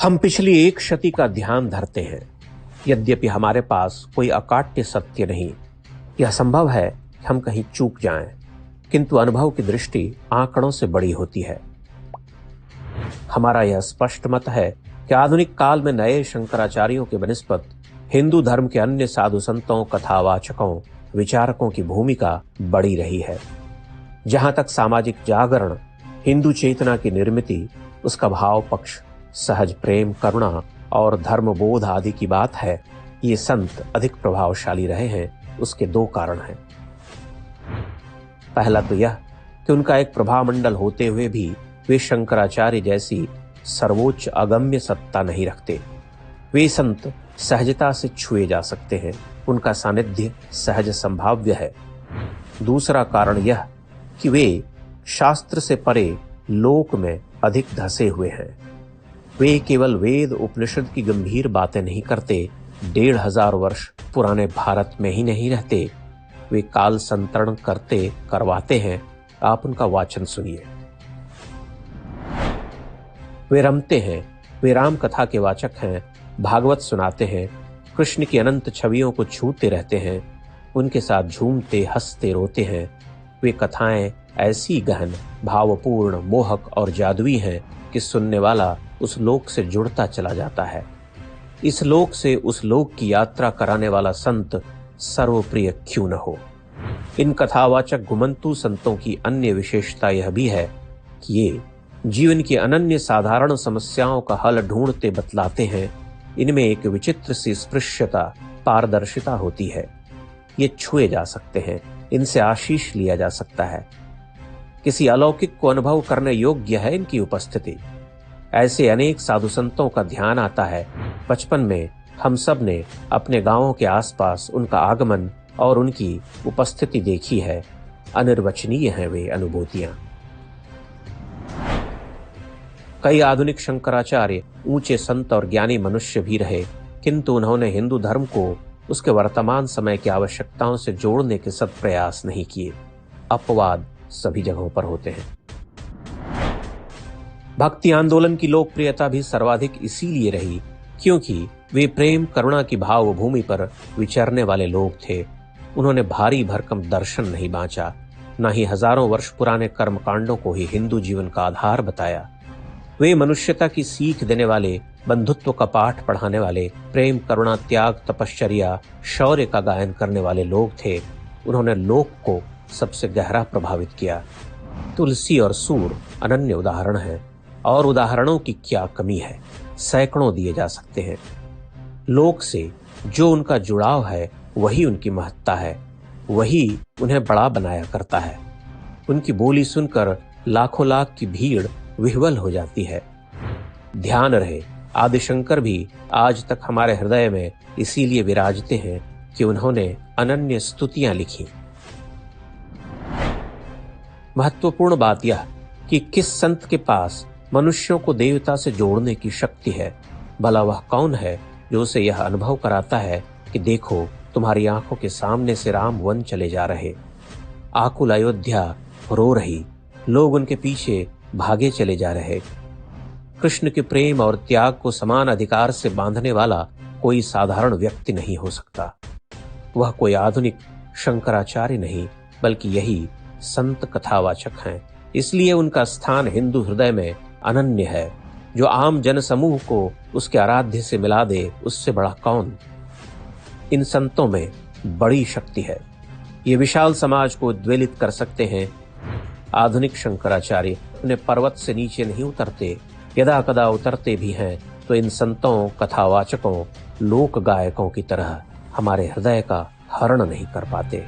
हम पिछली एक शती का ध्यान धरते हैं। यद्यपि हमारे पास कोई अकाट्य सत्य नहीं, यह संभव है कि हम कहीं चूक जाएं, किंतु अनुभव की दृष्टि आंकड़ों से बड़ी होती है। हमारा यह स्पष्ट मत है कि आधुनिक काल में नए शंकराचार्यों के बनिस्पत हिंदू धर्म के अन्य साधु संतों, कथावाचकों, विचारकों की भूमिका बड़ी रही है। जहां तक सामाजिक जागरण, हिंदू चेतना की निर्मिति, उसका भाव पक्ष, सहज प्रेम, करुणा और धर्मबोध आदि की बात है, ये संत अधिक प्रभावशाली रहे हैं। उसके दो कारण हैं। पहला तो यह कि उनका एक प्रभामंडल होते हुए भी वे शंकराचार्य जैसी सर्वोच्च अगम्य सत्ता नहीं रखते। वे संत सहजता से छुए जा सकते हैं, उनका सानिध्य सहज संभाव्य है। दूसरा कारण यह कि वे शास्त्र से परे लोक में अधिक धसे हुए हैं। वे केवल वेद उपनिषद की गंभीर बातें नहीं करते, 1500 वर्ष पुराने भारत में ही नहीं रहते, वे काल संतरण करवाते हैं। आप उनका वाचन सुनिए। वे रमते हैं, वे राम कथा के वाचक हैं, भागवत सुनाते हैं, कृष्ण की अनंत छवियों को छूते रहते हैं, उनके साथ झूमते, हंसते, रोते हैं। वे कथाएं ऐसी गहन, भावपूर्ण, मोहक और जादुई हैं कि सुनने वाला उस लोक से जुड़ता चला जाता है। इस लोक से उस लोक की यात्रा कराने वाला संत सर्वप्रिय क्यों न हो। इन कथावाचक घुमंतू संतों की अन्य विशेषता यह भी है कि ये जीवन की अनन्य साधारण समस्याओं का हल ढूंढते बतलाते हैं। इनमें एक विचित्र सी स्पृश्यता, पारदर्शिता होती है। ये छुए जा सकते हैं, इनसे आशीष लिया जा सकता है। किसी अलौकिक को अनुभव करने योग्य है इनकी उपस्थिति। ऐसे अनेक साधु संतों का ध्यान आता है। बचपन में हम सब ने अपने गांवों के आसपास उनका आगमन और उनकी उपस्थिति देखी है। अनिर्वचनीय हैं वे अनुभूतियां। कई आधुनिक शंकराचार्य ऊंचे संत और ज्ञानी मनुष्य भी रहे, किंतु उन्होंने हिंदू धर्म को उसके वर्तमान समय की आवश्यकताओं से जोड़ने के सत्प्रयास नहीं किए। अपवाद सभी जगहों पर होते हैं। भक्ति आंदोलन की लोकप्रियता भी सर्वाधिक इसीलिए रही क्योंकि वे प्रेम करुणा की भाव भूमि पर विचरने वाले लोग थे। उन्होंने भारी भरकम दर्शन नहीं बांचा, न ही हजारों वर्ष पुराने कर्मकांडों को ही हिंदू जीवन का आधार बताया। वे मनुष्यता की सीख देने वाले, बंधुत्व का पाठ पढ़ाने वाले, प्रेम, करुणा, त्याग, तपश्चर्या, शौर्य का गायन करने वाले लोग थे। उन्होंने लोक को सबसे गहरा प्रभावित किया। तुलसी और सूर अनन्य उदाहरण हैं, और उदाहरणों की क्या कमी है, सैकड़ों दिए जा सकते हैं। लोक से जो उनका जुड़ाव है वही उनकी महत्ता है, वही उन्हें बड़ा बनाया करता है। उनकी बोली सुनकर लाखों लाख की भीड़ विह्वल हो जाती है। ध्यान रहे, आदिशंकर भी आज तक हमारे हृदय में इसीलिए विराजते हैं कि उन्होंने अनन्य स्तुतियां लिखी। महत्वपूर्ण बात यह कि किस संत के पास मनुष्यों को देवता से जोड़ने की शक्ति है। भला वह कौन है जो उसे यह अनुभव कराता है कि देखो, तुम्हारी आंखों के सामने से राम वन चले जा रहे। आकुल अयोध्या रो रही, लोग उनके पीछे भागे चले जा रहे। कृष्ण के प्रेम और त्याग को समान अधिकार से बांधने वाला कोई साधारण व्यक्ति नहीं हो सकता। वह कोई आधुनिक शंकराचार्य नहीं, बल्कि यही संत कथावाचक हैं। इसलिए उनका स्थान हिंदू हृदय में अनन्य है। जो आम जन समूह को उसके आराध्य से मिला दे, उससे बड़ा कौन। इन संतों में बड़ी शक्ति है। ये विशाल समाज को उद्वेलित कर सकते हैं। आधुनिक शंकराचार्य अपने पर्वत से नीचे नहीं उतरते, यदा कदा उतरते भी हैं तो इन संतों, कथावाचकों, लोक गायकों की तरह हमारे हृदय का हरण नहीं कर पाते।